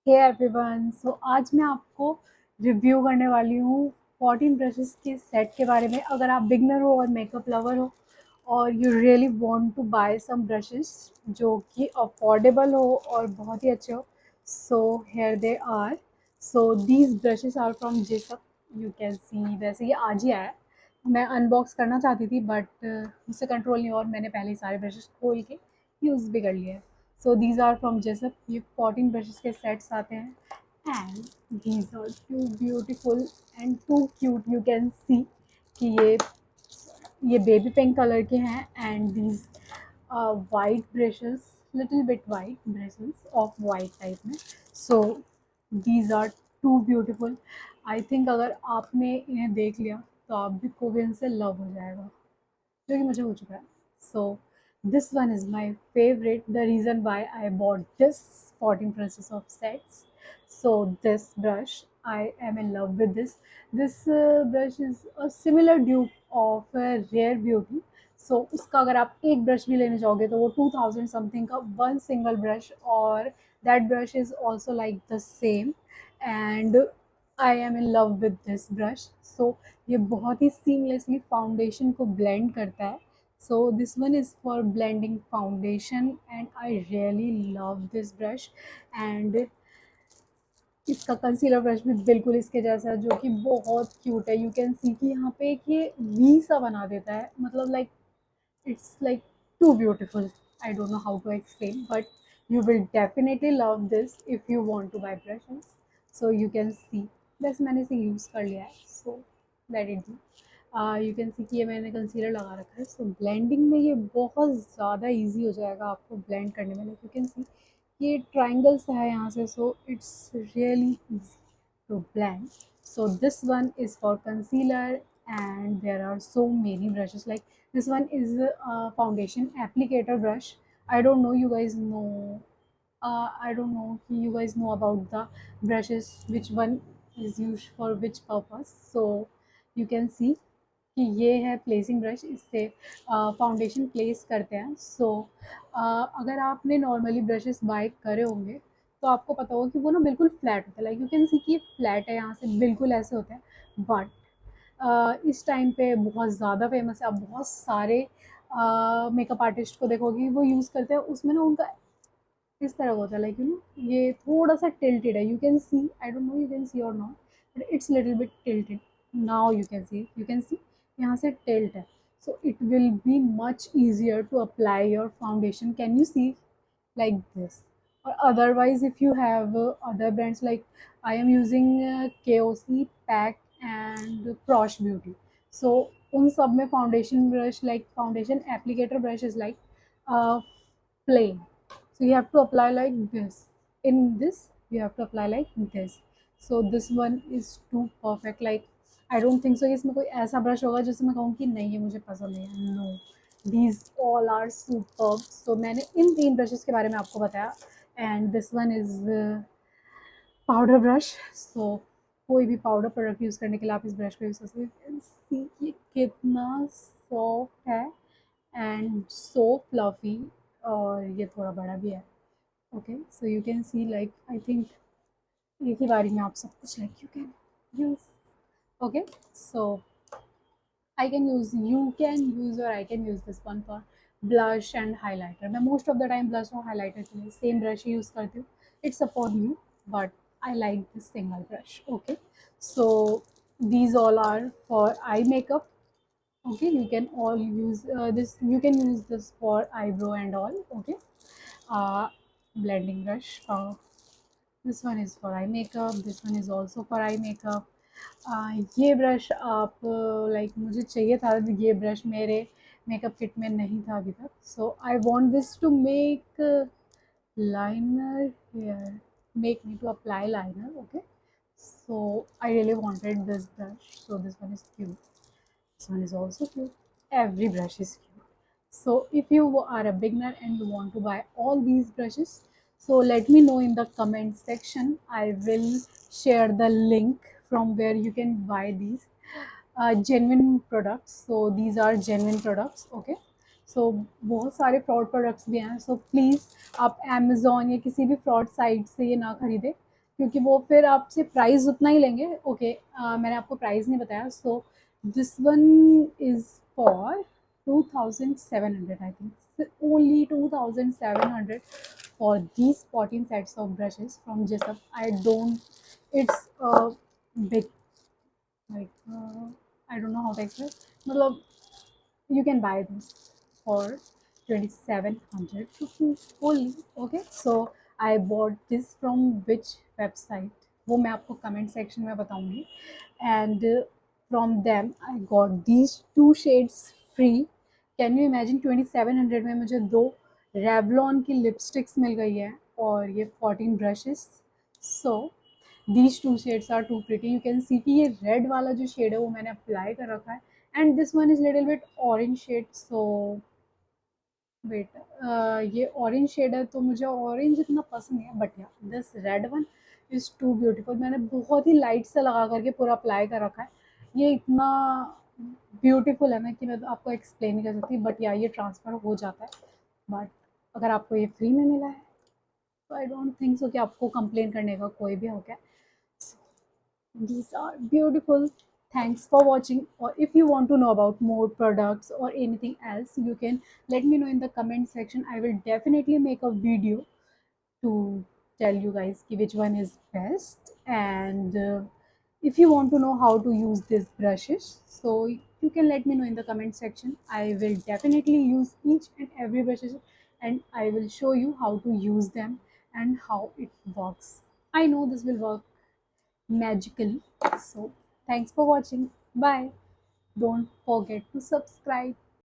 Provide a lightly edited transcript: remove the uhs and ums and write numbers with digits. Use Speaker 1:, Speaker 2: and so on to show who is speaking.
Speaker 1: Hey everyone, सो आज मैं आपको रिव्यू करने वाली हूँ 14 ब्रशेस के सेट के बारे में। अगर आप बिगनर हो और मेकअप लवर हो और you really want to buy some brushes जो कि अफोर्डेबल हो और बहुत ही अच्छे हो, so here they are. So these brushes are from Jessup. You can see, वैसे ये आज ही आया है। मैं अनबॉक्स करना चाहती थी बट मुझसे कंट्रोल नहीं हुआ और मैंने पहले ही सारे ब्रशेस खोल के यूज़ भी कर लिया है। So these are from Jessup. ये 14 ब्रशेस के सेट्स आते हैं and these are too beautiful and too cute. You can see कि ये बेबी पिंक कलर के हैं and these white brushes, little bit white brushes of white type में। So these are too beautiful. I think अगर आपने इन्हें देख लिया तो आप भी को भी इनसे लव हो जाएगा, जो कि मुझे हो चुका है। So this one is my favourite, the reason why I bought this 14 pieces of sets. So this brush, I am in love with this. This brush is a similar dupe of Rare Beauty. सो उसका अगर आप एक brush भी लेने जाओगे तो वो 2000 something का वन सिंगल ब्रश, और that brush is also like the same and I am in love with this brush. So ये बहुत ही सीमलेसली फाउंडेशन को ब्लेंड करता है। So this one is for blending foundation and I really love this brush. And इसका concealer brush भी बिल्कुल इसके जैसा है, जो कि बहुत क्यूट है। यू कैन सी कि यहाँ पे एक ये वी सा बना देता है, मतलब like it's like too beautiful. I don't know how to explain, but you will definitely love this if you want to buy brushes. So you can see, बस मैंने इसे यूज़ कर लिया है, so let it be. You can see कि ये मैंने concealer लगा रखा है, so blending में ये बहुत ज़्यादा easy हो जाएगा आपको blend करने में। Like you can see ये triangles है यहाँ से, so it's really easy to blend. So this one is for concealer and there are so many brushes. Like this one is a foundation applicator brush. I don't know you guys know, I don't know if you guys know about the brushes, which one is used for which purpose. So you can see कि ये है placing brush, इससे foundation place करते हैं। सो अगर आपने normally brushes bye करे होंगे तो आपको पता होगा कि वो ना बिल्कुल फ्लैट होता है। लाइक यू कैन सी कि फ्लैट है, यहाँ से बिल्कुल ऐसे होता है। बट इस टाइम पे बहुत ज़्यादा फेमस है। आप बहुत सारे मेकअप आर्टिस्ट को देखोगे वो यूज़ करते हैं, उसमें ना उनका इस तरह का होता है। लाइक यू नो ये थोड़ा सा टिल्टेड है। You can see, I don't know you can see or not, but it's little bit tilted. Now you can see यहाँ से टिल्ट है। So it will be much easier to apply your foundation. Can you see like this? Or otherwise if you have other brands, like I am using KOC pack and Frosh Beauty. So उन सब में foundation brush, like foundation applicator brush is like plain, so you have to apply like this. In this you have to apply like this. So this one is too perfect. Like I don't think so कि इसमें कोई ऐसा brush होगा जिससे मैं कहूँ कि नहीं ये मुझे पसंद नहीं है। No, these all are superb. So मैंने इन तीन ब्रशेस के बारे में आपको बताया and this one is powder brush. So कोई भी पाउडर प्रोडक्ट यूज़ करने के लिए आप इस ब्रश को यूज़ कर सकते हैं। सी ये कितना सॉफ्ट है एंड सो फ्लफी, और ये थोड़ा बड़ा भी है। Okay, so you can C like I think एक ही बारी में आप सब कुछ like you can use. Okay, so I can use, you can use, or I can use this one for blush and highlighter. मैं most of the time blush और highlighter के लिए same brush ही use करती हूँ. It's upon you, but I like this single brush. Okay, so these all are for eye makeup. Okay, you can all use this. You can use this for eyebrow and all. Okay, uh, blending brush. This one is for eye makeup. This one is also for eye makeup. ये brush आप like मुझे चाहिए था, ये brush मेरे makeup kit में नहीं था अभी तक। So I want this to make liner here, make me to apply liner. Okay, so I really wanted this brush. So this one is cute. This one is also cute. Every brush is cute. So if you are a beginner and you want to buy all these brushes, so let me know in the comment section. I will share the link from where you can buy these genuine products. So these are genuine products. Okay, सो बहुत सारे fraud products भी हैं। So please आप Amazon या किसी भी fraud site से ये ना खरीदें। क्योंकि वो फिर आपसे प्राइस उतना ही लेंगे। ओके, मैंने आपको प्राइस नहीं बताया। सो this one is for 2700, I think only 2700 for these 14 sets of brushes from Jessup. I don't, it's a big, like, I don't know how to explain. मतलब, you can buy this for 2700 rupees only. Okay, so I bought this from which website? वो मैं आपको comment section में बताऊंगी. And from them I got these two shades free. Can you imagine 2700 में मुझे दो Revlon की लिपस्टिक्स मिल गई है और ये 14 brushes. So these two shades are too pretty. You can see कि ये रेड वाला जो शेड है वो मैंने अप्लाई कर रखा है, and this one is little bit orange shade. So wait, ये ऑरेंज शेड है तो मुझे ऑरेंज इतना पसंद नहीं है, but yeah this red one is too beautiful. मैंने बहुत ही लाइट से लगा करके पूरा अप्लाई कर रखा है. ये इतना ब्यूटीफुल है ना कि मैं तो आपको एक्सप्लेन नहीं कर सकती, बट या ये ट्रांसफ़र हो जाता है. बट अगर आपको ये फ्री में मिला है तो आई डोंट थिंक सो कि आपको कंप्लेन करने का कोई भी हो गया. These are beautiful. Thanks for watching. Or if you want to know about more products or anything else, you can let me know in the comment section. I will definitely make a video to tell you guys which one is best. And if you want to know how to use these brushes, so you can let me know in the comment section. I will definitely use each and every brushes, and I will show you how to use them and how it works. I know this will work magically. So thanks for watching. Bye. Don't forget to subscribe.